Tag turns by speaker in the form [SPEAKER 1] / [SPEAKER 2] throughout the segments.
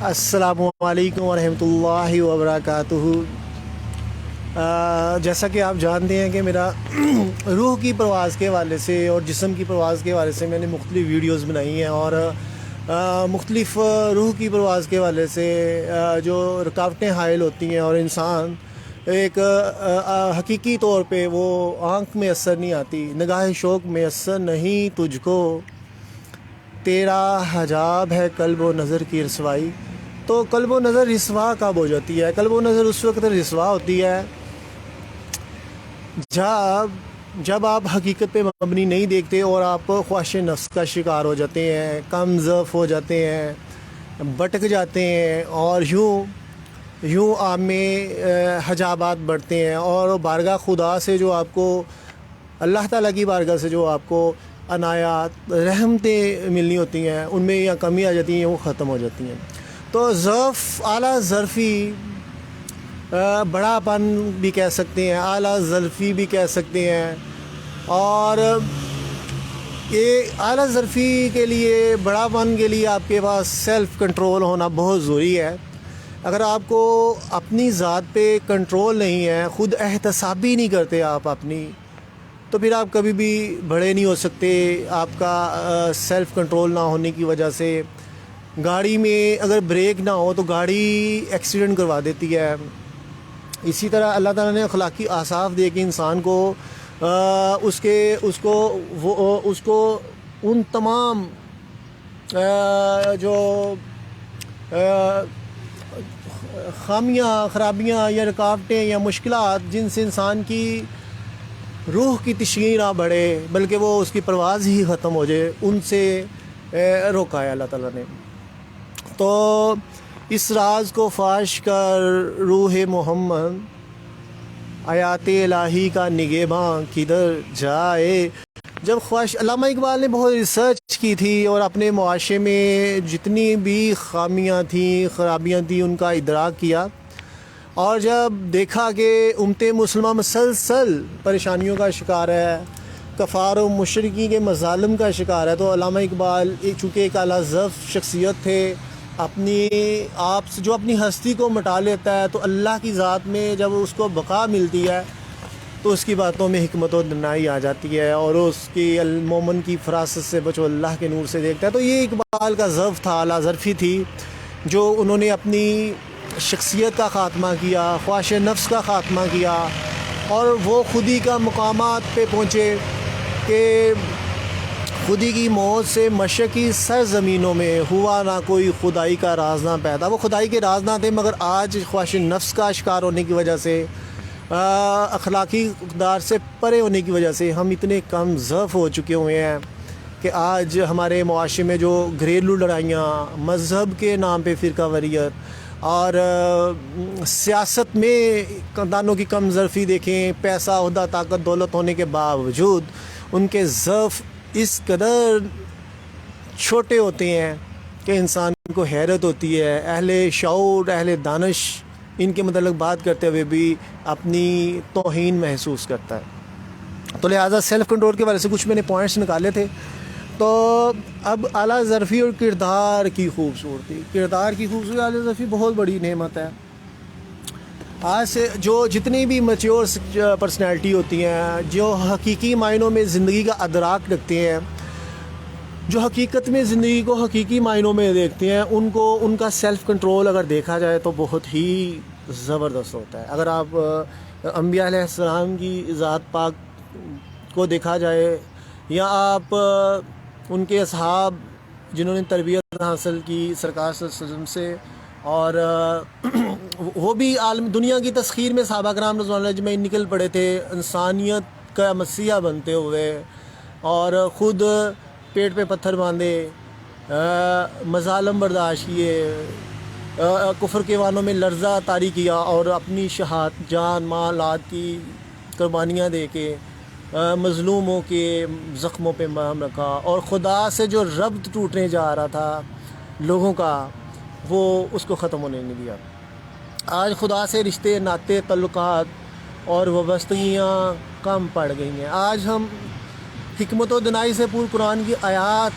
[SPEAKER 1] السلام علیکم ورحمۃ اللہ وبرکاتہ۔ جیسا کہ آپ جانتے ہیں کہ میرا روح کی پرواز کے حوالے سے اور جسم کی پرواز کے حوالے سے میں نے مختلف ویڈیوز بنائی ہیں، اور مختلف روح کی پرواز کے حوالے سے جو رکاوٹیں حائل ہوتی ہیں اور انسان ایک حقیقی طور پہ وہ آنکھ میں اثر نہیں آتی، نگاہ شوق میں اثر نہیں تجھ کو، تیرا حجاب ہے قلب و نظر کی رسوائی۔ تو قلب و نظر رسوا کب ہو جاتی ہے؟ قلب و نظر اس وقت رسوا ہوتی ہے جب آپ حقیقت پہ مبنی نہیں دیکھتے اور آپ خواہش نفس کا شکار ہو جاتے ہیں، کم ضعف ہو جاتے ہیں، بھٹک جاتے ہیں، اور یوں آپ میں حجابات بڑھتے ہیں، اور بارگاہ خدا سے جو آپ کو، اللہ تعالیٰ کی بارگاہ سے جو آپ کو عنایات رحمتیں ملنی ہوتی ہیں، ان میں یا کمی آ جاتی ہیں، وہ ختم ہو جاتی ہیں۔ تو ضعف اعلیٰ ظرفی، بڑا پن بھی کہہ سکتے ہیں، اعلیٰ ظرفی بھی کہہ سکتے ہیں، اور یہ اعلیٰ ظرفی کے لیے، بڑا پن کے لیے آپ کے پاس سیلف کنٹرول ہونا بہت ضروری ہے۔ اگر آپ کو اپنی ذات پہ کنٹرول نہیں ہے، خود احتسابی نہیں کرتے آپ اپنی، تو پھر آپ کبھی بھی بڑے نہیں ہو سکتے۔ آپ کا سیلف کنٹرول نہ ہونے کی وجہ سے گاڑی میں اگر بریک نہ ہو تو گاڑی ایکسیڈنٹ کروا دیتی ہے۔ اسی طرح اللہ تعالیٰ نے اخلاقی اوصاف دے کے انسان کو اس کو ان تمام جو خامیاں، خرابیاں یا رکاوٹیں یا مشکلات جن سے انسان کی روح کی تشریح نہ بڑھے بلکہ وہ اس کی پرواز ہی ختم ہو جائے، ان سے روکا ہے اللہ تعالیٰ نے۔ تو اس راز کو فاش کر روح محمد، آیات الہی کا نگہباں کدھر جائے۔ جب خواہش، علامہ اقبال نے بہت ریسرچ کی تھی اور اپنے معاشرے میں جتنی بھی خامیاں تھیں، خرابیاں تھیں، ان کا ادراک کیا، اور جب دیکھا کہ امت مسلمہ مسلسل پریشانیوں کا شکار ہے، کفار و مشرکی کے مظالم کا شکار ہے، تو علامہ اقبال چونکہ ایک اعلیٰ ضعف شخصیت تھے، اپنی آپ سے جو اپنی ہستی کو مٹا لیتا ہے، تو اللہ کی ذات میں جب اس کو بقا ملتی ہے تو اس کی باتوں میں حکمت و دانائی آ جاتی ہے، اور اس کی المومن کی فراست سے بچو اللہ کے نور سے دیکھتا ہے۔ تو یہ اقبال کا ضعف تھا، اعلیٰ ظرفی تھی، جو انہوں نے اپنی شخصیت کا خاتمہ کیا، خواہش نفس کا خاتمہ کیا، اور وہ خودی کا مقامات پہ پہنچے کہ خودی کی موت سے مشرقی سرزمینوں میں ہوا نہ کوئی خدائی کا راز نہ پیدا۔ وہ خدائی کے راز نہ تھے، مگر آج خواہش نفس کا شکار ہونے کی وجہ سے، اخلاقی اقدار سے پرے ہونے کی وجہ سے ہم اتنے کم ضعف ہو چکے ہوئے ہیں کہ آج ہمارے معاشرے میں جو گھریلو لڑائیاں، مذہب کے نام پہ فرقہ واریت، اور سیاست میں خاندانوں کی کم ظرفی دیکھیں، پیسہ، عہدہ، طاقت، دولت ہونے کے باوجود ان کے ضعف اس قدر چھوٹے ہوتے ہیں کہ انسان کو حیرت ہوتی ہے۔ اہل شعور، اہل دانش ان کے متعلق بات کرتے ہوئے بھی اپنی توہین محسوس کرتا ہے۔ تو لہٰذا سیلف کنٹرول کے بارے سے کچھ میں نے پوائنٹس نکالے تھے۔ تو اب اعلیٰ ظرفی اور کردار کی خوبصورتی، اعلیٰ ظرفی بہت بڑی نعمت ہے۔ آج سے جو جتنی بھی میچور پرسنالٹی ہوتی ہیں، جو حقیقی معنوں میں زندگی کا ادراک رکھتے ہیں، جو حقیقت میں زندگی کو حقیقی معنوں میں دیکھتے ہیں، ان کا سیلف کنٹرول اگر دیکھا جائے تو بہت ہی زبردست ہوتا ہے۔ اگر آپ انبیاء علیہ السلام کی ذات پاک کو دیکھا جائے، یا آپ ان کے اصحاب جنہوں نے تربیت حاصل کی سرکار صلی اللہ علیہ وسلم سے، اور وہ بھی عالم دنیا کی تسخیر میں صحابہ کرام رضوان اللہ اجمعین نکل پڑے تھے، انسانیت کا مسیحا بنتے ہوئے، اور خود پیٹ پہ پتھر باندھے، مظالم برداشت کیے، کفر کے وانوں میں لرزہ طاری کیا، اور اپنی جان مال آد کی قربانیاں دے کے مظلوموں کے زخموں پہ مرہم رکھا، اور خدا سے جو ربط ٹوٹنے جا رہا تھا لوگوں کا، وہ اس کو ختم ہونے نہیں دیا۔ آج خدا سے رشتے، ناطے، تعلقات اور وابستگیاں کم پڑ گئی ہیں۔ آج ہم حکمت و دانائی سے پور قرآن کی آیات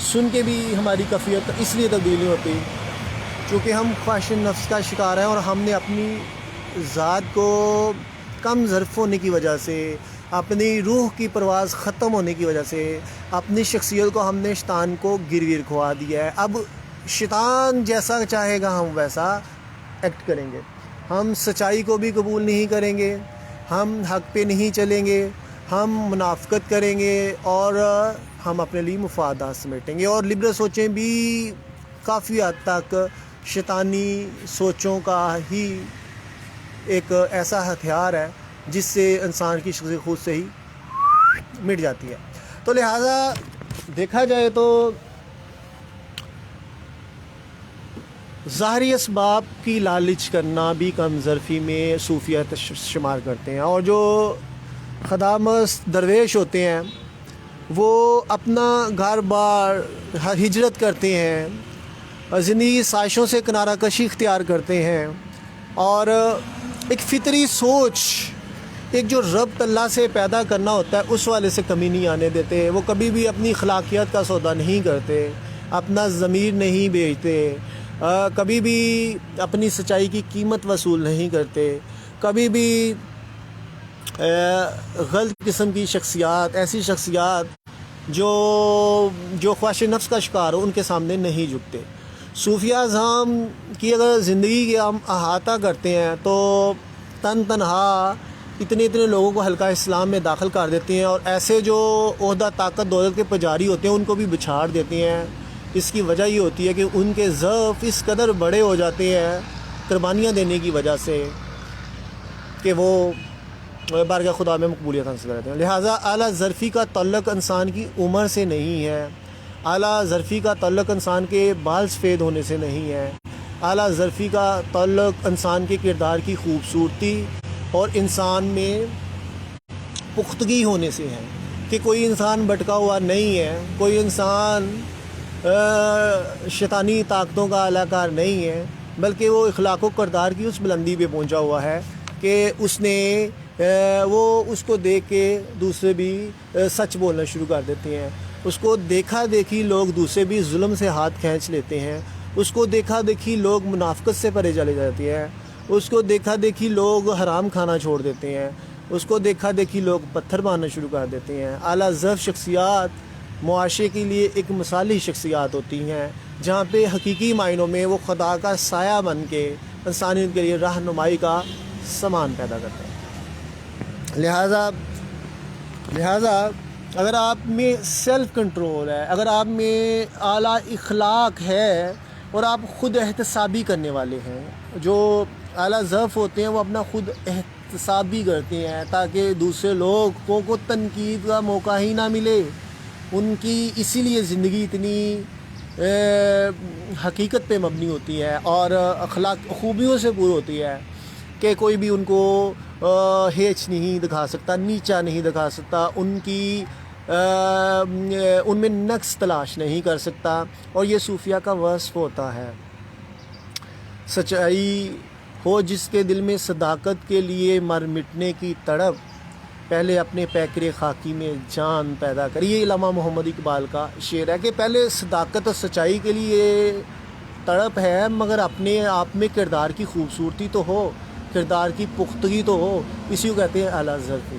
[SPEAKER 1] سن کے بھی ہماری کیفیت اس لیے تبدیل نہیں ہوتی چونکہ ہم خواہش نفس کا شکار ہیں اور ہم نے اپنی ذات کو کم ظرف ہونے کی وجہ سے، اپنی روح کی پرواز ختم ہونے کی وجہ سے، اپنی شخصیت کو ہم نے شیطان کو گروی رکھوا دیا ہے۔ اب شیطان جیسا چاہے گا ہم ویسا ایکٹ کریں گے، ہم سچائی کو بھی قبول نہیں کریں گے، ہم حق پہ نہیں چلیں گے، ہم منافقت کریں گے اور ہم اپنے لیے مفادات سمیٹیں گے، اور لبرل سوچیں بھی کافی حد تک شیطانی سوچوں کا ہی ایک ایسا ہتھیار ہے جس سے انسان کی شخصیت خود سے ہی مٹ جاتی ہے۔ تو لہٰذا دیکھا جائے تو ظاہری اسباب کی لالچ کرنا بھی کم ظرفی میں صوفیہ شمار کرتے ہیں، اور جو خدامت درویش ہوتے ہیں وہ اپنا گھر بار ہجرت کرتے ہیں، زندگی سازشوں سے کنارہ کشی اختیار کرتے ہیں، اور ایک فطری سوچ، ایک جو ربط اللہ سے پیدا کرنا ہوتا ہے اس والے سے کمی نہیں آنے دیتے۔ وہ کبھی بھی اپنی اخلاقیات کا سودا نہیں کرتے، اپنا ضمیر نہیں بیچتے، کبھی بھی اپنی سچائی کی قیمت وصول نہیں کرتے، کبھی بھی غلط قسم کی شخصیات، ایسی شخصیات جو خواہش نفس کا شکار ہو، ان کے سامنے نہیں جھکتے۔ صوفیہ اعظام کی اگر زندگی کے ہم احاطہ کرتے ہیں تو تنہا اتنے لوگوں کو حلقہ اسلام میں داخل کر دیتے ہیں، اور ایسے جو عہدہ طاقت دولت کے پجاری ہوتے ہیں ان کو بھی بچھاڑ دیتے ہیں۔ اس کی وجہ یہ ہوتی ہے کہ ان کے ضعف اس قدر بڑے ہو جاتے ہیں قربانیاں دینے کی وجہ سے کہ وہ بارگاہ خدا میں مقبولیت حاصل کرتے ہیں۔ لہٰذا اعلیٰ ظرفی کا تعلق انسان کی عمر سے نہیں ہے، اعلیٰ ظرفی کا تعلق انسان کے بال سفید ہونے سے نہیں ہے، اعلیٰ ظرفی کا تعلق انسان کے کردار کی خوبصورتی اور انسان میں پختگی ہونے سے ہے، کہ کوئی انسان بھٹکا ہوا نہیں ہے، کوئی انسان شیطانی طاقتوں کا اعلیٰ نہیں ہے، بلکہ وہ اخلاق و کردار کی اس بلندی پہ پہنچا ہوا ہے کہ اس نے وہ اس کو دیکھ کے دوسرے بھی سچ بولنا شروع کر دیتے ہیں، اس کو دیکھا دیکھی لوگ دوسرے بھی ظلم سے ہاتھ کھینچ لیتے ہیں، اس کو دیکھا دیکھی لوگ منافقت سے پرے چلے جاتے ہیں، اس کو دیکھا دیکھی لوگ حرام کھانا چھوڑ دیتے ہیں، اس کو دیکھا دیکھی لوگ پتھر مارنا شروع کر دیتے ہیں۔ اعلیٰ ظرف شخصیات معاشرے کے لیے ایک مثالی شخصیات ہوتی ہیں، جہاں پہ حقیقی معنوں میں وہ خدا کا سایہ بن کے انسانیت کے لیے رہنمائی کا سامان پیدا کرتے ہیں۔ لہٰذا اگر آپ میں سیلف کنٹرول ہے، اگر آپ میں اعلیٰ اخلاق ہے اور آپ خود احتسابی کرنے والے ہیں، جو اعلیٰ ظرف ہوتے ہیں وہ اپنا خود احتسابی کرتے ہیں تاکہ دوسرے لوگوں کو تنقید کا موقع ہی نہ ملے، ان کی اسی لیے زندگی اتنی حقیقت پہ مبنی ہوتی ہے اور اخلاق خوبیوں سے پور ہوتی ہے کہ کوئی بھی ان کو ہیچ نہیں دکھا سکتا، نیچا نہیں دکھا سکتا، ان میں نقص تلاش نہیں کر سکتا، اور یہ صوفیہ کا وصف ہوتا ہے۔ سچائی ہو جس کے دل میں صداقت کے لیے مر مٹنے کی تڑپ، پہلے اپنے پیکر خاکی میں جان پیدا کر۔ یہ علامہ محمد اقبال کا شعر ہے کہ پہلے صداقت اور سچائی کے لیے تڑپ ہے، مگر اپنے آپ میں کردار کی خوبصورتی تو ہو، کردار کی پختگی تو ہو، اسی کو کہتے ہیں اعلیٰ ظرفی۔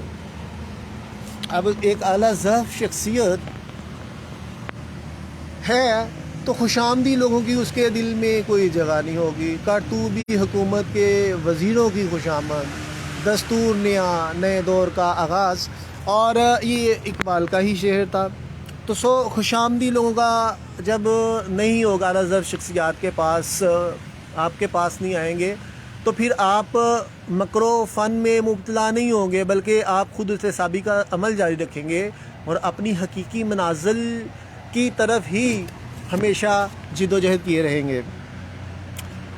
[SPEAKER 1] اب ایک اعلیٰ ظرف شخصیت ہے تو خوش آمدی لوگوں کی اس کے دل میں کوئی جگہ نہیں ہوگی، کارتوبی حکومت کے وزیروں کی خوش آمد، دستور نئے دور کا آغاز، اور یہ اقبال کا ہی شعر تھا۔ تو خوش آمدی لوگوں کا جب نہیں ہوگا، اعلیٰ ظرف شخصیات کے پاس آپ کے پاس نہیں آئیں گے، تو پھر آپ مکر و فن میں مبتلا نہیں ہوں گے، بلکہ آپ خود احتسابی کا عمل جاری رکھیں گے اور اپنی حقیقی منازل کی طرف ہی ہمیشہ جد و جہد کیے رہیں گے۔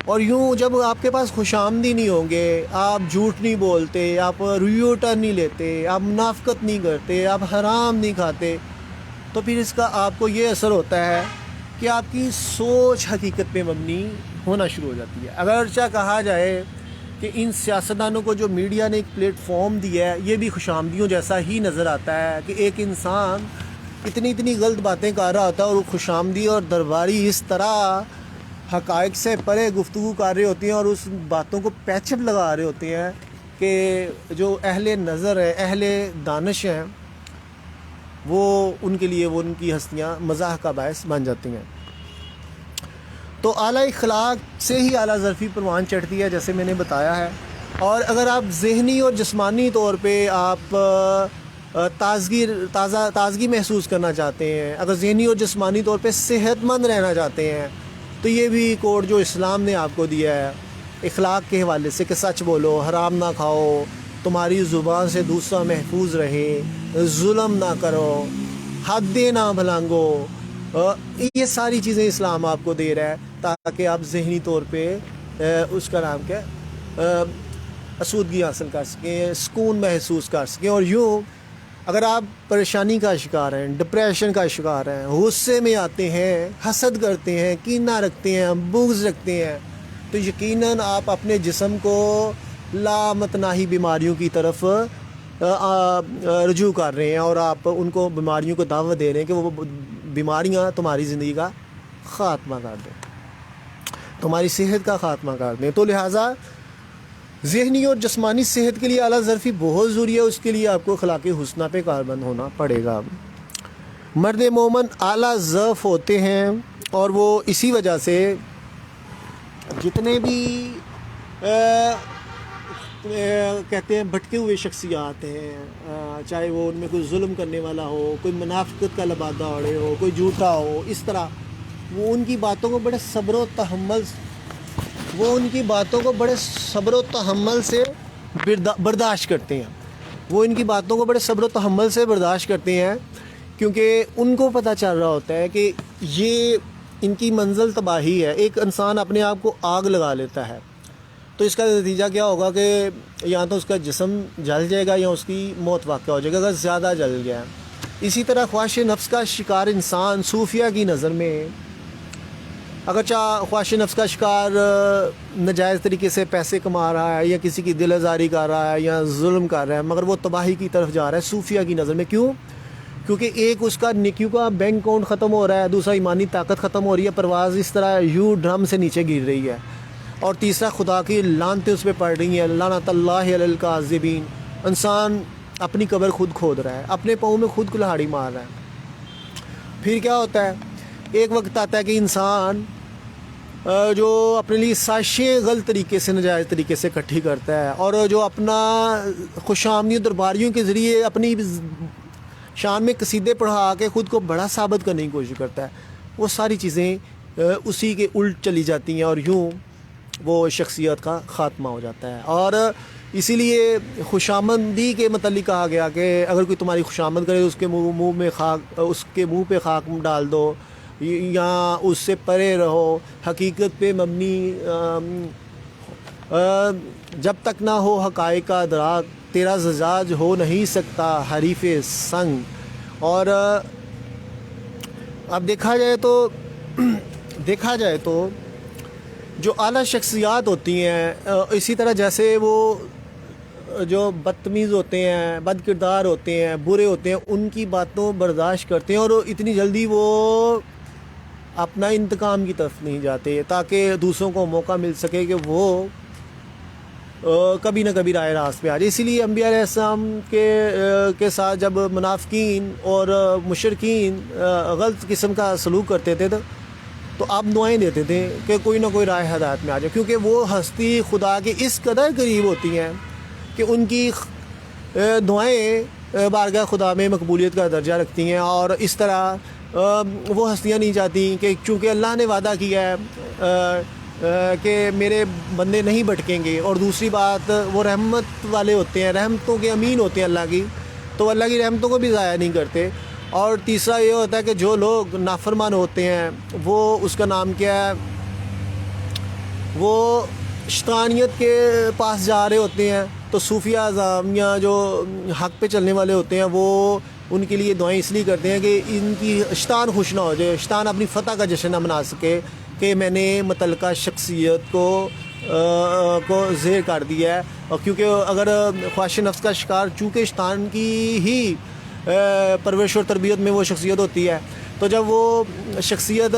[SPEAKER 1] اور یوں جب آپ کے پاس خوش آمدی نہیں ہوں گے، آپ جھوٹ نہیں بولتے، آپ ریوٹر نہیں لیتے، آپ منافقت نہیں کرتے، آپ حرام نہیں کھاتے، تو پھر اس کا آپ کو یہ اثر ہوتا ہے کہ آپ کی سوچ حقیقت پہ مبنی ہونا شروع ہو جاتی ہے۔ اگرچہ کہا جائے کہ ان سیاستدانوں کو جو میڈیا نے ایک پلیٹ فارم دیا ہے، یہ بھی خوش آمدیوں جیسا ہی نظر آتا ہے کہ ایک انسان اتنی غلط باتیں کر رہا ہوتا ہے اور وہ خوش آمدی اور درباری اس طرح حقائق سے پرے گفتگو کر رہے ہوتے ہیں اور اس باتوں کو پیچ اپ لگا رہے ہوتے ہیں کہ جو اہل نظر ہے، اہل دانش ہیں، وہ ان کے لیے وہ ان کی ہستیاں مزاح کا باعث بن جاتی ہیں۔ تو اعلیٰ اخلاق سے ہی اعلیٰ ظرفی پروان چڑھتی ہے، جیسے میں نے بتایا ہے۔ اور اگر آپ ذہنی اور جسمانی طور پہ آپ تازگی محسوس کرنا چاہتے ہیں، اگر ذہنی اور جسمانی طور پہ صحت مند رہنا چاہتے ہیں، تو یہ بھی کوڈ جو اسلام نے آپ کو دیا ہے اخلاق کے حوالے سے کہ سچ بولو، حرام نہ کھاؤ، تمہاری زبان سے دوسرا محفوظ رہے، ظلم نہ کرو، حدیں نہ بھلانگو، یہ ساری چیزیں اسلام آپ کو دے رہا ہے تاکہ آپ ذہنی طور پہ اس کا نام کیا آسودگی حاصل کر سکیں، سکون محسوس کر سکیں۔ اور یوں اگر آپ پریشانی کا شکار ہیں، ڈپریشن کا شکار ہیں، غصے میں آتے ہیں، حسد کرتے ہیں، کینہ رکھتے ہیں، بغض رکھتے ہیں، تو یقیناً آپ اپنے جسم کو لامتناہی بیماریوں کی طرف رجوع کر رہے ہیں اور آپ ان کو بیماریوں کو دعوت دے رہے ہیں کہ وہ بیماریاں تمہاری زندگی کا خاتمہ کر دیں، تمہاری صحت کا خاتمہ کر دیں۔ تو لہٰذا ذہنی اور جسمانی صحت کے لیے اعلیٰ ظرفی بہت ضروری ہے، اس کے لیے آپ کو اخلاقی حسنہ پہ کاربند ہونا پڑے گا۔ مرد مومن اعلیٰ ظرف ہوتے ہیں اور وہ اسی وجہ سے جتنے بھی کہتے ہیں بھٹکے ہوئے شخصیات ہیں، چاہے وہ ان میں کوئی ظلم کرنے والا ہو، کوئی منافقت کا لبادہ اوڑھے ہو، کوئی جھوٹا ہو، اس طرح وہ ان کی باتوں کو بڑے صبر و تحمل سے برداشت کرتے ہیں، وہ ان کی باتوں کو بڑے صبر و تحمل سے برداشت کرتے ہیں، کیونکہ ان کو پتہ چل رہا ہوتا ہے کہ یہ ان کی منزل تباہی ہے۔ ایک انسان اپنے آپ کو آگ لگا لیتا ہے تو اس کا نتیجہ کیا ہوگا کہ یا تو اس کا جسم جل جائے گا یا اس کی موت واقع ہو جائے گا اگر زیادہ جل گیا۔ اسی طرح خواہش نفس کا شکار انسان صوفیہ کی نظر میں اگرچہ خواہش نفس کا شکار ناجائز طریقے سے پیسے کما رہا ہے یا کسی کی دل آزاری کر رہا ہے یا ظلم کر رہا ہے، مگر وہ تباہی کی طرف جا رہا ہے صوفیہ کی نظر میں۔ کیوں؟ کیونکہ ایک اس کا نیکیوں کا بینک اکاؤنٹ ختم ہو رہا ہے، دوسرا ایمانی طاقت ختم ہو رہی ہے، پرواز اس طرح یوں ڈرم سے نیچے گر رہی ہے، اور تیسرا خدا کی لعنتیں اس پہ پڑ رہی ہیں، لعنت اللہ علی الکاذبین۔ انسان اپنی قبر خود کھود رہا ہے، اپنے پاؤں میں خود کلہاڑی مار رہا ہے۔ پھر کیا ہوتا ہے؟ ایک وقت آتا ہے کہ انسان جو اپنے لیے سازشیں غلط طریقے سے ناجائز طریقے سے اکٹھی کرتا ہے اور جو اپنا خوش آمدید درباریوں کے ذریعے اپنی شان میں قصیدے پڑھا کے خود کو بڑا ثابت کرنے کی کوشش کرتا ہے، وہ ساری چیزیں اسی کے الٹ چلی جاتی ہیں اور یوں وہ شخصیت کا خاتمہ ہو جاتا ہے۔ اور اسی لیے خوشامندی کے متعلق کہا گیا کہ اگر کوئی تمہاری خوشامد کرے تو اس کے منہ پہ خاک ڈال دو یا اس سے پرے رہو، حقیقت پہ مبنی جب تک نہ ہو حقائق کا ادراک تیرا زجاج ہو نہیں سکتا حریف سنگ۔ اور اب دیکھا جائے تو جو اعلیٰ شخصیات ہوتی ہیں، اسی طرح جیسے وہ جو بدتمیز ہوتے ہیں، بد کردار ہوتے ہیں، برے ہوتے ہیں، ان کی باتوں برداشت کرتے ہیں اور اتنی جلدی وہ اپنا انتقام کی طرف نہیں جاتے تاکہ دوسروں کو موقع مل سکے کہ وہ کبھی نہ کبھی راہ راست پہ آ جائے۔ اسی لیے انبیاء علیہ السلام کے ساتھ جب منافقین اور مشرکین غلط قسم کا سلوک کرتے تھے تو آپ دعائیں دیتے تھے کہ کوئی نہ کوئی راہ ہدایت میں آ جائے، کیونکہ وہ ہستی خدا کے اس قدر قریب ہوتی ہیں کہ ان کی دعائیں بارگاہ خدا میں مقبولیت کا درجہ رکھتی ہیں۔ اور اس طرح وہ ہستیاں نہیں چاہتی کہ چونکہ اللہ نے وعدہ کیا ہے کہ میرے بندے نہیں بھٹکیں گے، اور دوسری بات وہ رحمت والے ہوتے ہیں، رحمتوں کے امین ہوتے ہیں اللہ کی، تو اللہ کی رحمتوں کو بھی ضائع نہیں کرتے۔ اور تیسرا یہ ہوتا ہے کہ جو لوگ نافرمان ہوتے ہیں وہ اس کا نام کیا ہے، وہ شیطانیت کے پاس جا رہے ہوتے ہیں، تو صوفیہ اعظام یا جو حق پہ چلنے والے ہوتے ہیں وہ ان کے لیے دعائیں اس لیے کرتے ہیں کہ ان کی شیطان خوش نہ ہو جائے، شیطان اپنی فتح کا جشن نہ منا سکے کہ میں نے متعلقہ شخصیت کو زیر کر دیا ہے۔ اور کیونکہ اگر خواہش نفس کا شکار چونکہ شیطان کی ہی پرورش اور تربیت میں وہ شخصیت ہوتی ہے، تو جب وہ شخصیت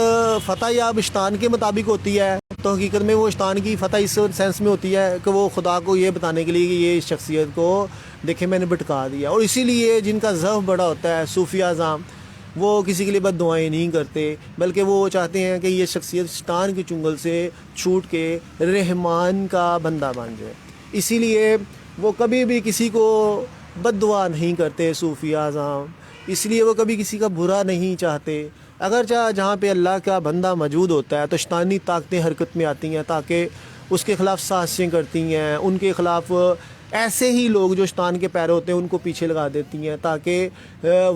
[SPEAKER 1] فتح یاب اشتان کے مطابق ہوتی ہے تو حقیقت میں وہ اشتان کی فتح اس سینس میں ہوتی ہے کہ وہ خدا کو یہ بتانے کے لیے کہ یہ شخصیت کو دیکھیں میں نے بھٹکا دیا. اور اسی لیے جن کا ضعف بڑا ہوتا ہے صوفیہ اعظام وہ کسی کے لیے بد دعائیں نہیں کرتے، بلکہ وہ چاہتے ہیں کہ یہ شخصیت شیطان کے چنگل سے چھوٹ کے رحمان کا بندہ بن جائے. اسی لیے وہ کبھی بھی کسی کو بد دعا نہیں کرتے صوفیہ اعظام، اس لیے وہ کبھی کسی کا برا نہیں چاہتے. اگرچہ جہاں پہ اللہ کا بندہ موجود ہوتا ہے تو شیطانی طاقتیں حرکت میں آتی ہیں تاکہ اس کے خلاف سازشیں کرتی ہیں، ان کے خلاف ایسے ہی لوگ جو شیطان کے پیرے ہوتے ہیں ان کو پیچھے لگا دیتی ہیں تاکہ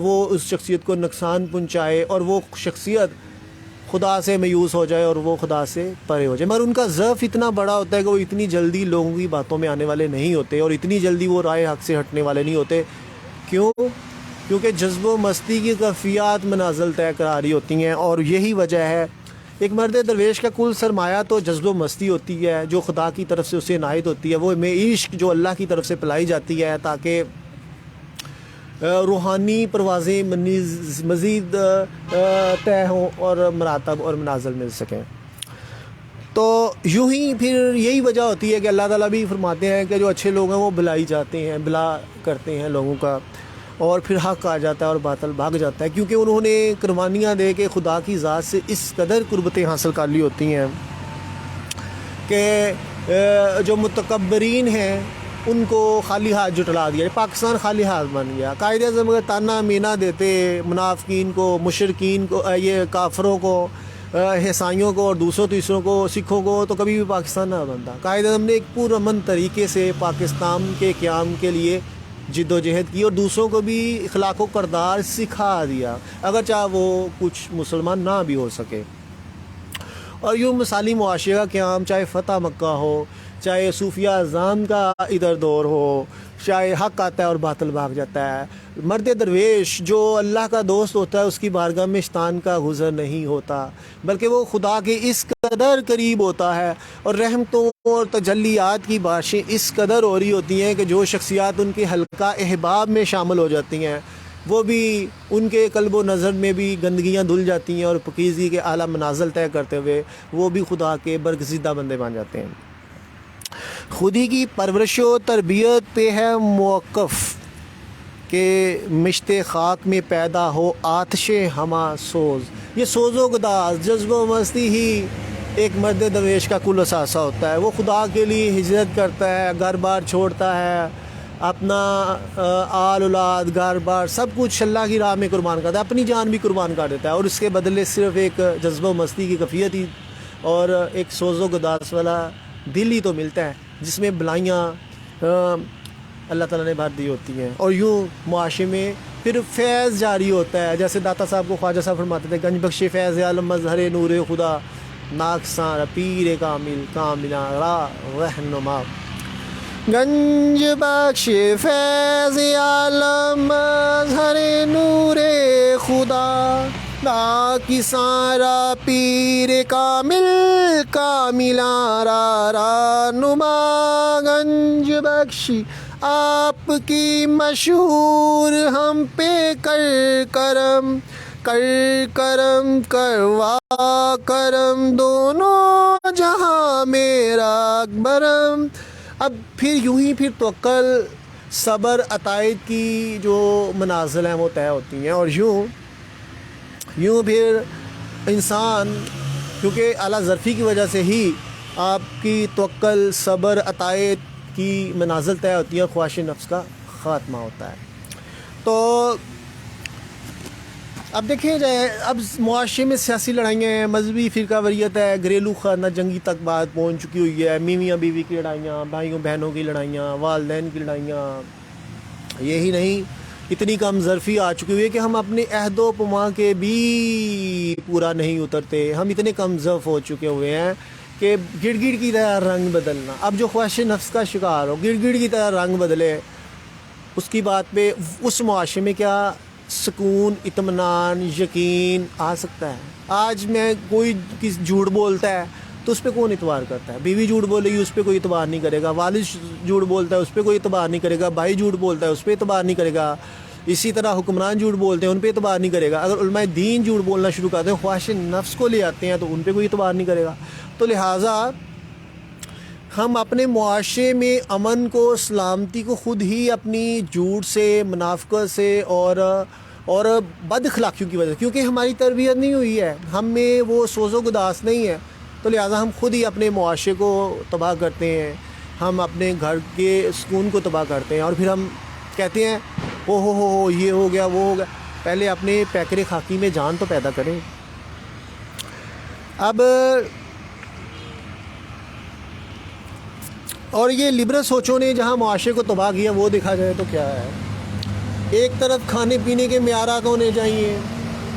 [SPEAKER 1] وہ اس شخصیت کو نقصان پہنچائے اور وہ شخصیت خدا سے میوس ہو جائے اور وہ خدا سے پرے ہو جائے. مگر ان کا ضعف اتنا بڑا ہوتا ہے کہ وہ اتنی جلدی لوگوں کی باتوں میں آنے والے نہیں ہوتے اور اتنی جلدی وہ رائے حق سے ہٹنے والے نہیں ہوتے. کیونکہ جذب و مستی کی کیفیات منازل طے کراری ہوتی ہیں، اور یہی وجہ ہے ایک مرد درویش کا کل سرمایہ تو جذب و مستی ہوتی ہے جو خدا کی طرف سے اسے عنایت ہوتی ہے، وہ میں عشق جو اللہ کی طرف سے پلائی جاتی ہے تاکہ روحانی پروازیں مزید طے ہوں اور مراتب اور منازل مل سکیں. تو یوں ہی پھر یہی وجہ ہوتی ہے کہ اللہ تعالیٰ بھی فرماتے ہیں کہ جو اچھے لوگ ہیں وہ بھلائی جاتے ہیں، بھلا کرتے ہیں لوگوں کا، اور پھر حق آ جاتا ہے اور باطل بھاگ جاتا ہے، کیونکہ انہوں نے قربانیاں دے کے خدا کی ذات سے اس قدر قربتیں حاصل کر لی ہوتی ہیں کہ جو متکبرین ہیں ان کو خالی ہاتھ جٹلا دیا. پاکستان خالی ہاتھ بن گیا. قائد اعظم اگر تانا مینا دیتے منافقین کو، مشرکین کو، یہ کافروں کو، عیسائیوں کو اور دوسروں تیسروں کو، سکھوں کو، تو کبھی بھی پاکستان نہ بنتا. قائد اعظم نے ایک پرامن طریقے سے پاکستان کے قیام کے لیے جد و جہد کی اور دوسروں کو بھی اخلاق و کردار سکھا دیا، اگرچہ وہ کچھ مسلمان نہ بھی ہو سکے. اور یوں مثالی معاشرے کا قیام، چاہے فتح مکہ ہو، چاہے صوفیہ اعظام کا ادھر دور ہو، چاہے حق آتا ہے اور باطل بھاگ جاتا ہے. مرد درویش جو اللہ کا دوست ہوتا ہے اس کی بارگاہ میں شیطان کا گزر نہیں ہوتا، بلکہ وہ خدا کے اس قدر قریب ہوتا ہے اور رحمتوں اور تجلیات کی بارشیں اس قدر ہو رہی ہوتی ہیں کہ جو شخصیات ان کے حلقہ احباب میں شامل ہو جاتی ہیں وہ بھی ان کے قلب و نظر میں بھی گندگیاں دھل جاتی ہیں اور پاکیزگی کے اعلیٰ منازل طے کرتے ہوئے وہ بھی خدا کے برگزیدہ بندے بن جاتے ہیں. خودی کی پرورش و تربیت پہ ہے موقف کہ مشت خاک میں پیدا ہو آتش ہما سوز. یہ سوز و گداز، جذب و مستی ہی ایک مرد درویش کا کل اثاثہ ہوتا ہے. وہ خدا کے لیے ہجرت کرتا ہے، گھر بار چھوڑتا ہے، اپنا آل اولاد گھر بار سب کچھ اللہ کی راہ میں قربان کرتا ہے، اپنی جان بھی قربان کر دیتا ہے، اور اس کے بدلے صرف ایک جذب و مستی کی کیفیت ہی اور ایک سوز و گداز والا دل ہی تو ملتا ہے جس میں بلائیاں اللہ تعالیٰ نے بھر دی ہوتی ہیں. اور یوں معاشرے میں پھر فیض جاری ہوتا ہے، جیسے داتا صاحب کو خواجہ صاحب فرماتے تھے، گنج بخش فیض عالم مظہر نور خدا، ناقصاں پیر کامل کاملہ را رہنما. گنج بخش فیض عالم مظہر نور خدا، ناقصاں را پیر کامل کاملہ را رہنما. گنج بخشی آپ کی مشہور ہم پہ کر کرم، کر کرم کروا کرم، دونوں جہاں میرا اکبرم. اب پھر یوں ہی پھر توکل، صبر، عطائد کی جو منازل ہیں وہ طے ہوتی ہیں، اور یوں پھر انسان کیونکہ اعلیٰ ظرفی کی وجہ سے ہی آپ کی توکل، صبر، عطائد کی منازل طے ہوتی ہے اور خواہش نفس کا خاتمہ ہوتا ہے. تو اب دیکھیں جائے، اب معاشرے میں سیاسی لڑائیاں ہیں، مذہبی فرقہ واریت ہے، گھریلو خانہ جنگی تک بات پہنچ چکی ہوئی ہے، میاں بیوی کی لڑائیاں، بھائیوں بہنوں کی لڑائیاں، والدین کی لڑائیاں. یہی نہیں، اتنی کم ظرفی آ چکی ہوئی ہے کہ ہم اپنے عہد و پیمان کے بھی پورا نہیں اترتے. ہم اتنے کم ضعف ہو چکے ہوئے ہیں کہ گڑ گڑ کی طرح رنگ بدلنا. اب جو خواہش نفس کا شکار ہو، گڑ گڑ کی طرح رنگ بدلے، اس کی بات پہ اس معاشرے میں کیا سکون، اطمینان، یقین آ سکتا ہے؟ آج میں کوئی جھوٹ بولتا ہے تو اس پہ کون اعتبار کرتا ہے؟ بیوی جھوٹ بولے گی اس پہ کوئی اعتبار نہیں کرے گا، والد جھوٹ بولتا ہے اس پہ کوئی اعتبار نہیں کرے گا، بھائی جھوٹ بولتا ہے اس پہ اعتبار نہیں کرے گا، اسی طرح حکمران جھوٹ بولتے ہیں، ان پہ اعتبار نہیں کرے گا. اگر علماء دین جھوٹ بولنا شروع کرتے ہیں، خواہش نفس کو لے آتے ہیں، تو ان پہ کوئی اعتبار نہیں کرے گا. تو لہٰذا ہم اپنے معاشرے میں امن کو، سلامتی کو خود ہی اپنی جھوٹ سے، منافقت سے اور بد اخلاقیوں کی وجہ سے، کیونکہ ہماری تربیت نہیں ہوئی ہے، ہم میں وہ سوز و گداس نہیں ہے، تو لہٰذا ہم خود ہی اپنے معاشرے کو تباہ کرتے ہیں، ہم اپنے گھر کے سکون کو تباہ کرتے ہیں، اور پھر ہم کہتے ہیں او ہو یہ ہو گیا وہ ہو گیا. پہلے اپنے پیکر خاکی میں جان تو پیدا کریں. اب اور یہ لبرل سوچوں نے جہاں معاشرے کو تباہ کیا، وہ دیکھا جائے تو کیا ہے. ایک طرف کھانے پینے کے معیارات ہونے چاہیے،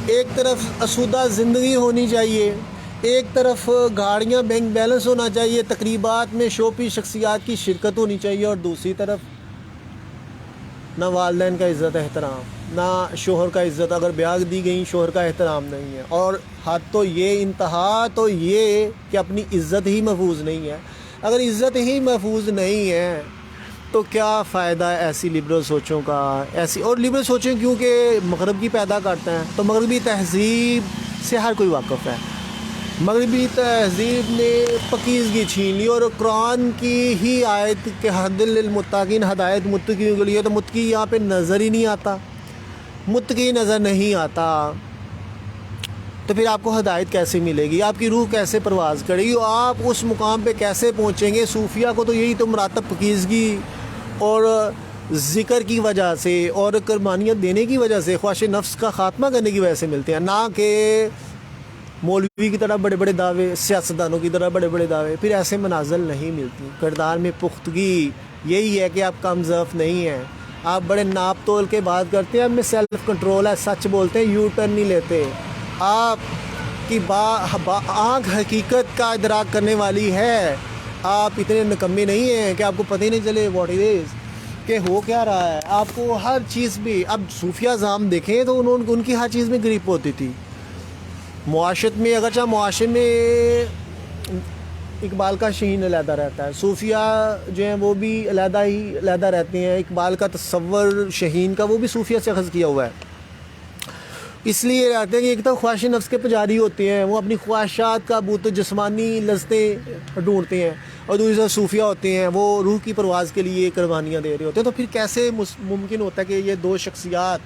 [SPEAKER 1] ایک طرف آسودہ زندگی ہونی چاہیے، ایک طرف گاڑیاں بینک بیلنس ہونا چاہیے، تقریبات میں شوپی شخصیات کی شرکت ہونی چاہیے، اور دوسری طرف نہ والدین کا عزت احترام، نہ شوہر کا عزت، اگر بیاہ دی گئی شوہر کا احترام نہیں ہے. اور حد تو یہ، انتہا تو یہ کہ اپنی عزت ہی محفوظ نہیں ہے. اگر عزت ہی محفوظ نہیں ہے تو کیا فائدہ ایسی لبرل سوچوں کا. اور لبرل سوچیں کیونکہ مغرب کی پیدا کرتے ہیں، تو مغربی تہذیب سے ہر کوئی واقف ہے. مغربی تہذیب نے پاکیزگی چھین لی، اور قرآن کی ہی آیت کہ ہدی للمتقین، ہدایت متقیوں کے لیے، تو متقی یہاں پہ نظر ہی نہیں آتا، متقی نظر نہیں آتا، تو پھر آپ کو ہدایت کیسے ملے گی؟ آپ کی روح کیسے پرواز کرے گی؟ آپ اس مقام پہ کیسے پہنچیں گے؟ صوفیہ کو تو یہی تو مراتب پاکیزگی اور ذکر کی وجہ سے اور قربانیت دینے کی وجہ سے، خواہش نفس کا خاتمہ کرنے کی وجہ سے ملتے ہیں، نہ کہ مولوی کی طرح بڑے بڑے دعوے، سیاستدانوں کی طرح بڑے بڑے دعوے. پھر ایسے منازل نہیں ملتی. کردار میں پختگی یہی ہے کہ آپ کم ضعف نہیں ہیں، آپ بڑے ناپ تول کے بات کرتے ہیں، اب میں سیلف کنٹرول ہے، سچ بولتے ہیں، یو ٹرن نہیں لیتے. آپ کی آنکھ حقیقت کا ادراک کرنے والی ہے. آپ اتنے نکمے نہیں ہیں کہ آپ کو پتہ ہی نہیں چلے واٹ اٹ از کہ ہو کیا رہا ہے. آپ کو ہر چیز بھی، اب صوفیہ اعظام دیکھیں تو ان کی ہر چیز میں گریپ ہوتی تھی. معاشرت میں، اگرچہ معاشرے میں اقبال کا شہین علیحدہ رہتا ہے، صوفیہ جو ہیں وہ بھی علیحدہ رہتے ہیں. اقبال کا تصور شہین کا وہ بھی صوفیہ سے اخذ کیا ہوا ہے. اس لیے رہتے ہیں کہ ایک تو خواہش نفس کے پجاری ہوتے ہیں، وہ اپنی خواہشات کا بوت جسمانی لذتیں ڈھونڈتے ہیں، اور دوسری طرف صوفیہ ہوتے ہیں وہ روح کی پرواز کے لیے قربانیاں دے رہے ہوتے ہیں. تو پھر کیسے ممکن ہوتا ہے کہ یہ دو شخصیات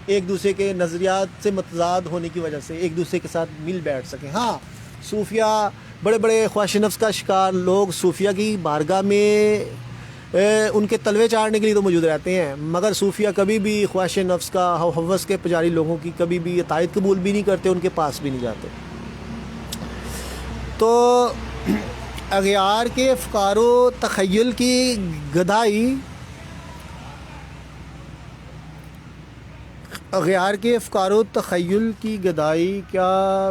[SPEAKER 1] ایک دوسرے کے نظریات سے متضاد ہونے کی وجہ سے ایک دوسرے کے ساتھ مل بیٹھ سکیں؟ ہاں، صوفیہ بڑے بڑے خواہش نفس کا شکار لوگ صوفیہ کی بارگاہ میں ان کے تلوے چاڑنے کے لیے تو موجود رہتے ہیں، مگر صوفیہ کبھی بھی خواہش نفس کا، ہوس کے پجاری لوگوں کی کبھی بھی اطاعت قبول بھی نہیں کرتے، ان کے پاس بھی نہیں جاتے. تو اغیار کے افکار و تخیل کی گدائی، اغیار کے افکار و تخیل کی گدائی کیا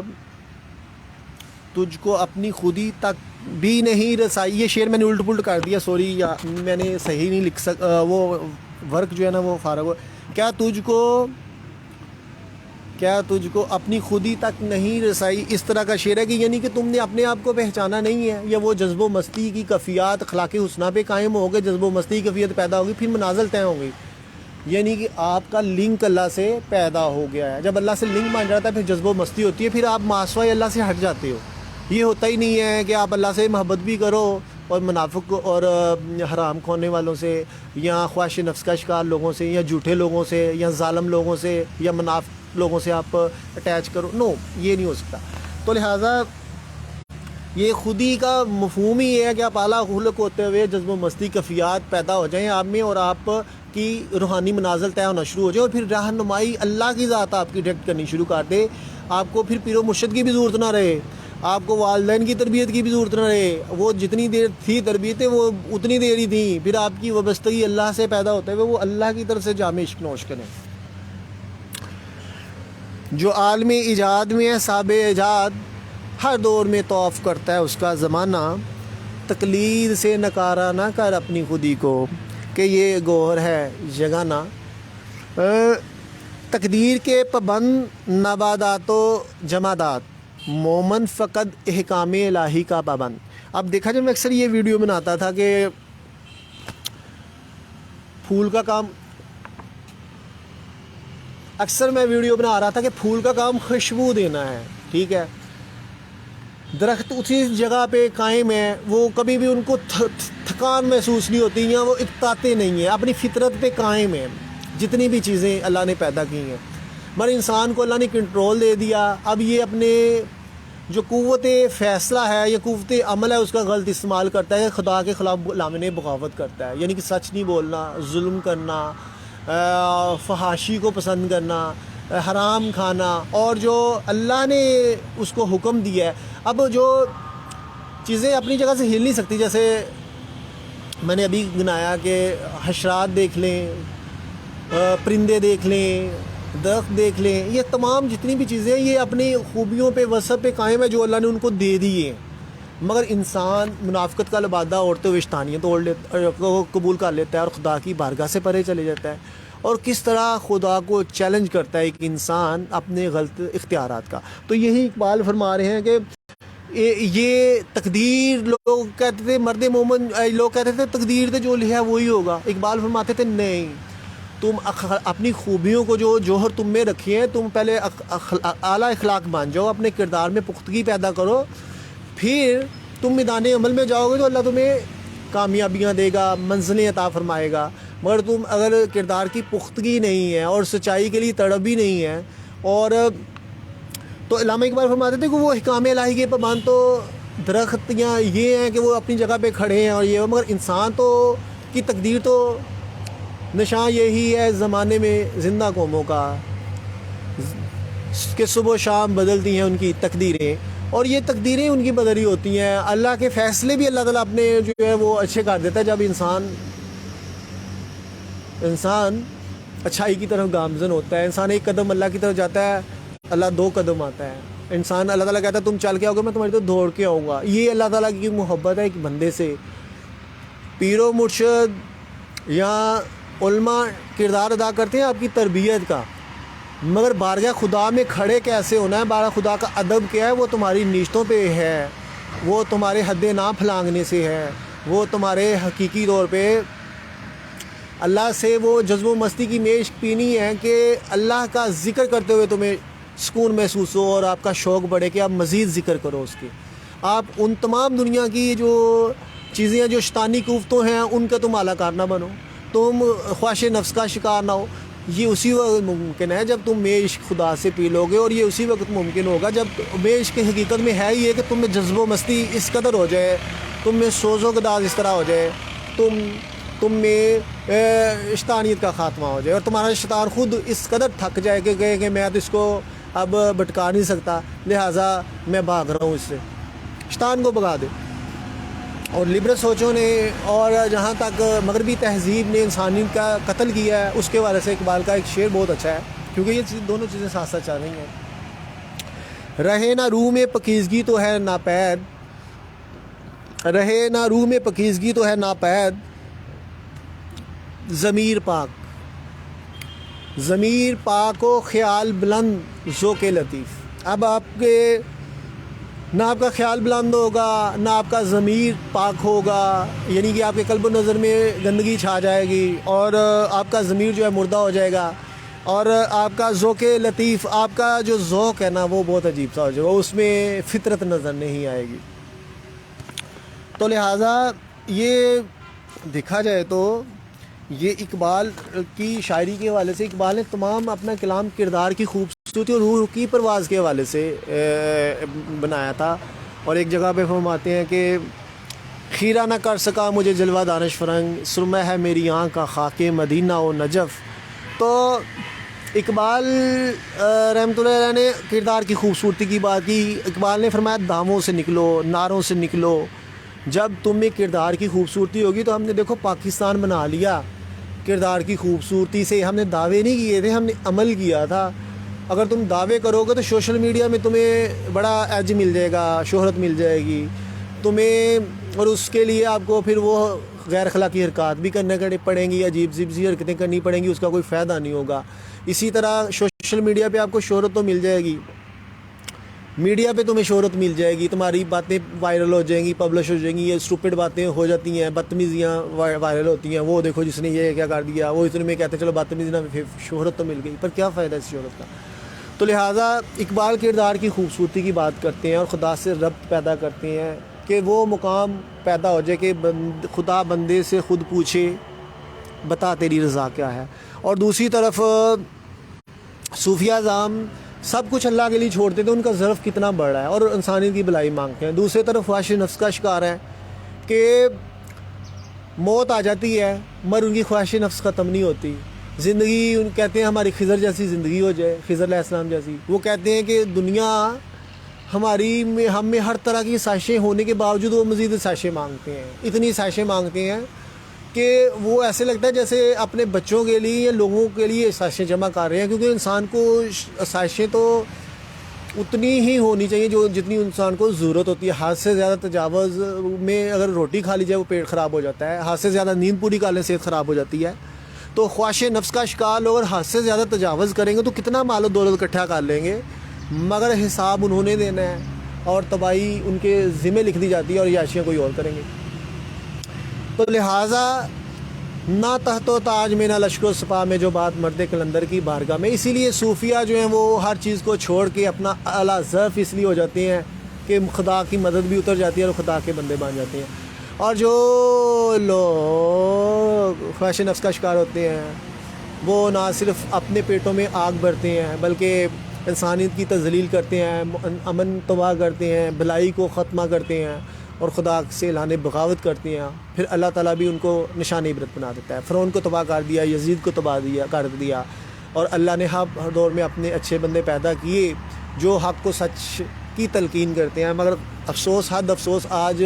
[SPEAKER 1] تجھ کو اپنی خودی تک بھی نہیں رسائی. یہ شعر میں نے الٹ پلٹ کر دیا، سوری، یا میں نے صحیح نہیں لکھ وہ ورک جو ہے نا وہ فارغ ہو. کیا تجھ کو اپنی خودی تک نہیں رسائی، اس طرح کا شعر ہے کہ یعنی کہ تم نے اپنے آپ کو پہچانا نہیں ہے، یا وہ جذب و مستی کی کیفیات اخلاق حسنہ پہ قائم ہو گئے، جذب و مستی کی کیفیت پیدا ہوگی، پھر منازل طے ہوں گی. یعنی کہ آپ کا لنک اللہ سے پیدا ہو گیا ہے. جب اللہ سے لنک بن جاتا ہے پھر جذب و مستی ہوتی ہے، پھر آپ ماسوائے اللہ سے ہٹ جاتے ہو. یہ ہوتا ہی نہیں ہے کہ آپ اللہ سے محبت بھی کرو اور منافق اور حرام کھانے والوں سے، یا خواہش نفس کا شکار لوگوں سے، یا جھوٹے لوگوں سے، یا ظالم لوگوں سے، یا منافق لوگوں سے آپ اٹیچ کرو. نو، یہ نہیں ہو سکتا. تو لہٰذا یہ خودی کا مفہوم ہی ہے کہ آپ اعلیٰ خلق ہوتے ہوئے جذب و مستی کیفیات پیدا ہو جائیں آپ میں، اور آپ کی روحانی منازل طے ہونا شروع ہو جائے، اور پھر رہنمائی اللہ کی ذات آپ کی ڈائریکٹ کرنی شروع کر دے. آپ کو پھر پیر و مرشد کی بھی ضرورت نہ رہے، آپ کو والدین کی تربیت کی بھی ضرورت نہ رہے. وہ جتنی دیر تھی تربیتیں وہ اتنی دیر ہی تھیں. پھر آپ کی وابستگی اللہ سے پیدا ہوتے ہوئے وہ اللہ کی طرف سے جامع عشق نوش کریں. جو عالم ایجاد میں ہے صاحب ایجاد، ہر دور میں طواف کرتا ہے اس کا زمانہ. تقلید سے نکارا نہ کر اپنی خودی کو کہ یہ گوہر ہے جگانا. تقدیر کے پابند نبادات و جمادات، مومن فقط احکام الہی کا پابند. اب دیکھا جب میں اکثر یہ ویڈیو بناتا تھا کہ پھول کا کام اکثر میں ویڈیو بنا رہا تھا کہ پھول کا کام خوشبو دینا ہے، ٹھیک ہے، درخت اسی جگہ پہ قائم ہے، وہ کبھی بھی ان کو تھکان محسوس نہیں ہوتی یا وہ اکتاتے نہیں ہیں، اپنی فطرت پہ قائم ہیں جتنی بھی چیزیں اللہ نے پیدا کی ہیں، مگر انسان کو اللہ نے کنٹرول دے دیا، اب یہ اپنے جو قوت فیصلہ ہے یا قوت عمل ہے اس کا غلط استعمال کرتا ہے، خدا کے خلاف لامن بغاوت کرتا ہے، یعنی کہ سچ نہیں بولنا، ظلم کرنا، فحاشی کو پسند کرنا، حرام کھانا، اور جو اللہ نے اس کو حکم دیا ہے۔ اب جو چیزیں اپنی جگہ سے ہل نہیں سکتی، جیسے میں نے ابھی گنایا کہ حشرات دیکھ لیں، پرندے دیکھ لیں، درخت دیکھ لیں، یہ تمام جتنی بھی چیزیں ہیں یہ اپنی خوبیوں پہ وصف پہ قائم ہے جو اللہ نے ان کو دے دی ہیں، مگر انسان منافقت کا لبادہ اوڑھتے ہوئے شیطانیت قبول کر لیتا ہے اور خدا کی بارگاہ سے پرے چلے جاتا ہے، اور کس طرح خدا کو چیلنج کرتا ہے ایک انسان اپنے غلط اختیارات کا۔ تو یہی اقبال فرما رہے ہیں کہ یہ تقدیر، لوگ کہتے تھے مرد مومن، لوگ کہتے تھے تقدیر سے جو لکھا وہی ہوگا، اقبال فرماتے تھے نہیں، تم اپنی خوبیوں کو جو جوہر تم میں رکھے ہیں، تم پہلے اعلیٰ اخلاق بن جاؤ، اپنے کردار میں پختگی پیدا کرو، پھر تم میدان عمل میں جاؤ گے تو اللہ تمہیں کامیابیاں دے گا، منزلیں عطا فرمائے گا۔ مگر تم اگر کردار کی پختگی نہیں ہے اور سچائی کے لیے تڑپ بھی نہیں ہے، اور تو علامہ اقبال فرماتے تھے کہ وہ احکام الہی کے پابند تو درخت یا یہ ہیں کہ وہ اپنی جگہ پہ کھڑے ہیں اور یہ، مگر انسان تو کی تقدیر تو نشان یہی ہے زمانے میں زندہ قوموں کا کہ صبح و شام بدلتی ہیں ان کی تقدیریں، اور یہ تقدیریں ان کی بدلی ہوتی ہیں، اللہ کے فیصلے بھی اللہ تعالیٰ اپنے جو ہے وہ اچھے کر دیتا ہے جب انسان اچھائی کی طرف گامزن ہوتا ہے، انسان ایک قدم اللہ کی طرف جاتا ہے، اللہ 2 قدم آتا ہے، انسان اللہ تعالیٰ کہتا ہے تم چل کے آؤ گے میں تمہاری طرف دوڑ کے آؤں گا۔ یہ اللہ تعالیٰ کی محبت ہے ایک بندے سے۔ پیر و مرشد یا علماء کردار ادا کرتے ہیں آپ کی تربیت کا، مگر بارگاہ خدا میں کھڑے کیسے ہونا ہے، بارگاہ خدا کا ادب کیا ہے، وہ تمہاری نیشتوں پہ ہے، وہ تمہارے حد نہ پھلانگنے سے ہے، وہ تمہارے حقیقی طور پہ اللہ سے وہ جذب و مستی کی میش پینی ہے کہ اللہ کا ذکر کرتے ہوئے تمہیں سکون محسوس ہو اور آپ کا شوق بڑھے کہ آپ مزید ذکر کرو اس کے، آپ ان تمام دنیا کی جو چیزیں جو شیطانی قوتوں ہیں ان کا تم اعلیٰ کار نہ بنو، تم خواہش نفس کا شکار نہ ہو۔ یہ اسی وقت ممکن ہے جب تم میں عشق خدا سے پی لو گے، اور یہ اسی وقت ممکن ہوگا جب میں عشق کی حقیقت میں ہے یہ کہ تم میں جذب و مستی اس قدر ہو جائے، تم میں سوز و گداز اس طرح ہو جائے، تم میں شیطانیت کا خاتمہ ہو جائے، اور تمہارا شیطان خود اس قدر تھک جائے کہ کہے کہ میں تو اس کو اب بھٹکا نہیں سکتا، لہٰذا میں بھاگ رہا ہوں اس سے، شیطان کو بھگا دے۔ اور لبرل سوچوں نے اور جہاں تک مغربی تہذیب نے انسانیت کا قتل کیا ہے اس کے بارے سے اقبال کا ایک شعر بہت اچھا ہے، کیونکہ یہ دونوں چیزیں ساتھ ساتھ چل رہی ہیں۔ رہے نہ روح میں پکیزگی تو ہے ناپید، رہے نہ روح میں پکیزگی تو ہے ناپید، ضمیر پاک و خیال بلند ذوق لطیف۔ اب آپ کے نہ آپ کا خیال بلند ہوگا، نہ آپ کا ضمیر پاک ہوگا، یعنی کہ آپ کے قلب و نظر میں گندگی چھا جائے گی اور آپ کا ضمیر جو ہے مردہ ہو جائے گا، اور آپ کا ذوق لطیف، آپ کا جو ذوق ہے نا وہ بہت عجیب سا ہو جائے گا، اس میں فطرت نظر نہیں آئے گی۔ تو لہٰذا یہ دیکھا جائے تو یہ اقبال کی شاعری کے حوالے سے اقبال نے تمام اپنا کلام کردار کی خوبصورتی اور روح کی پرواز کے حوالے سے بنایا تھا، اور ایک جگہ پہ فرماتے ہیں کہ خیرہ نہ کر سکا مجھے جلوہ دانش فرنگ، سرمہ ہے میری آنکھ کا خاک مدینہ و نجف۔ تو اقبال رحمۃ اللہ علیہ نے کردار کی خوبصورتی کی بات کی، اقبال نے فرمایا داموں سے نکلو، نعروں سے نکلو، جب تم میں کردار کی خوبصورتی ہوگی۔ تو ہم نے دیکھو پاکستان بنا لیا کردار کی خوبصورتی سے، ہم نے دعوے نہیں کیے تھے، ہم نے عمل کیا تھا۔ اگر تم دعوے کرو گے تو سوشل میڈیا میں تمہیں بڑا ایج مل جائے گا، شہرت مل جائے گی تمہیں، اور اس کے لیے آپ کو پھر وہ غیر اخلاقی حرکات بھی کرنے پڑیں گی، عجیب سی حرکتیں کرنی پڑیں گی، اس کا کوئی فائدہ نہیں ہوگا۔ اسی طرح سوشل میڈیا پہ آپ کو شہرت تو مل جائے گی، میڈیا پہ تمہیں شہرت مل جائے گی, تمہاری باتیں وائرل ہو جائیں گی, پبلش ہو جائیں گی, یہ اسٹوپڈ باتیں ہو جاتی ہیں, بدتمیزیاں وائرل ہوتی ہیں, وہ دیکھو جس نے یہ کیا کر دیا, وہ اتنے میں کہتے ہیں چلو بدتمیزی نہ, پھر شہرت تو مل گئی, پر کیا فائدہ اس شہرت کا. تو لہٰذا اقبال کردار کی خوبصورتی کی بات کرتے ہیں اور خدا سے ربط پیدا کرتے ہیں کہ وہ مقام پیدا ہو جائے کہ خدا بندے سے خود پوچھے بتا تیری رضا کیا ہے. اور دوسری طرف صوفیہ اعظام سب کچھ اللہ کے لیے چھوڑتے تھے, ان کا ظرف کتنا بڑا ہے, اور انسانیت کی بھلائی مانگتے ہیں. دوسری طرف خواہش نفس کا شکار ہے کہ موت آ جاتی ہے مگر ان کی خواہش نفس ختم نہیں ہوتی. زندگی ان کہتے ہیں ہماری خضر جیسی زندگی ہو جائے, خضر علیہ السلام جیسی. وہ کہتے ہیں کہ دنیا ہماری میں, ہم میں ہر طرح کی سازشیں ہونے کے باوجود وہ مزید سازشیں مانگتے ہیں, اتنی سازشیں مانگتے ہیں کہ وہ ایسے لگتا ہے جیسے اپنے بچوں کے لیے یا لوگوں کے لیے سازشیں جمع کر رہے ہیں, کیونکہ انسان کو سازشیں تو اتنی ہی ہونی چاہیے جو جتنی انسان کو ضرورت ہوتی ہے. حد سے زیادہ تجاوز میں اگر روٹی کھا لی جائے وہ پیٹ خراب ہو جاتا ہے, حد سے زیادہ نیند پوری کر لیں صحت خراب ہو جاتی ہے. تو خواہش نفس کا شکار لوگ اگر حد سے زیادہ تجاوز کریں گے تو کتنا مال و دولت اکٹھا کر لیں گے, مگر حساب انہوں نے دینا ہے اور تباہی ان کے ذمہ لکھ دی جاتی ہے اور عیاشیاں کوئی اور کریں گے. تو لہٰذا نہ تحت و تاج میں نہ لشکر و سپاہ میں جو بات مرد کلندر کی بارگاہ میں. اسی لیے صوفیہ جو ہیں وہ ہر چیز کو چھوڑ کے اپنا اعلیٰ ظرف اس لیے ہو جاتے ہیں کہ خدا کی مدد بھی اتر جاتی ہے اور خدا کے بندے بن جاتے ہیں. اور جو لوگ خواہش نفس کا شکار ہوتے ہیں وہ نہ صرف اپنے پیٹوں میں آگ بھرتے ہیں بلکہ انسانیت کی تذلیل کرتے ہیں, امن تباہ کرتے ہیں, بھلائی کو ختمہ کرتے ہیں اور خدا سے اعلان بغاوت کرتے ہیں. پھر اللہ تعالیٰ بھی ان کو نشان عبرت بنا دیتا ہے. فرعون کو تباہ کر دیا, یزید کو تباہ کر دیا, اور اللہ نے ہر دور میں اپنے اچھے بندے پیدا کیے جو حق کو سچ کی تلقین کرتے ہیں. مگر افسوس, حد افسوس, آج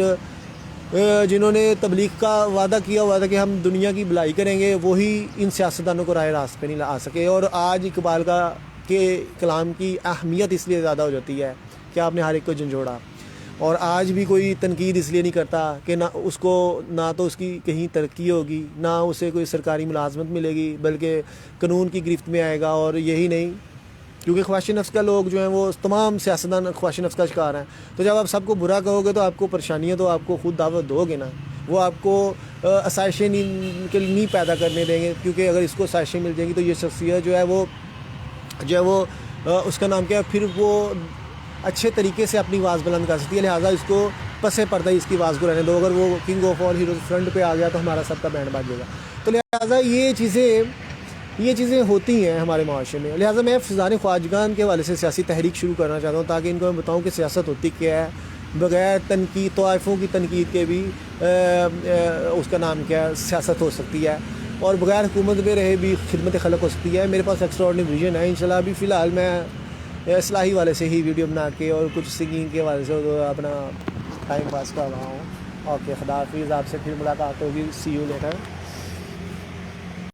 [SPEAKER 1] جنہوں نے تبلیغ کا وعدہ کیا ہوا تھا کہ ہم دنیا کی بھلائی کریں گے, وہی ان سیاستدانوں کو راہ راست پہ نہیں لا سکے. اور آج اقبال کے کلام کی اہمیت اس لیے زیادہ ہو جاتی ہے کہ آپ نے ہر ایک کو جھنجھوڑا, اور آج بھی کوئی تنقید اس لیے نہیں کرتا کہ نہ اس کو, نہ تو اس کی کہیں ترقی ہوگی, نہ اسے کوئی سرکاری ملازمت ملے گی, بلکہ قانون کی گرفت میں آئے گا. اور یہی نہیں, کیونکہ خواہش نفس کا لوگ جو ہیں وہ تمام سیاستدان خواہش نفس کا شکار ہیں. تو جب آپ سب کو برا کہو گے تو آپ کو پریشانیاں تو آپ کو خود دعوت دو گے نا, وہ آپ کو آسائشیں نہیں پیدا کرنے دیں گے. کیونکہ اگر اس کو آسائشیں مل جائیں گی تو یہ شخصیت جو ہے وہ اس کا نام کیا ہے, پھر وہ اچھے طریقے سے اپنی آواز بلند کر سکتی ہے. لہٰذا اس کو پس پردہ اس کی آواز کو رہنے دو. اگر وہ king of all heroes front پہ آ گیا تو ہمارا سب کا بینڈ بج جائے گا. تو لہٰذا یہ چیزیں ہوتی ہیں ہمارے معاشرے میں. لہٰذا میں فضان خواجگان کے حوالے سے سیاسی تحریک شروع کرنا چاہتا ہوں تاکہ ان کو میں بتاؤں کہ سیاست ہوتی کیا ہے, بغیر تنقید, طائفوں کی تنقید کے بھی اس کا نام کیا ہے, سیاست ہو سکتی ہے, اور بغیر حکومت میں رہے بھی خدمت خلق ہو سکتی ہے. میرے پاس ایکسٹراڈنری ویژن ہے انشاءاللہ. ابھی فی الحال میں اصلاحی والے سے ہی ویڈیو بنا کے اور کچھ سنگنگ کے والے سے اپنا ٹائم پاس کر رہا ہوں. اوکے, خدا حافظ, آپ سے پھر ملاقات ہوگی. سی یو لیٹر.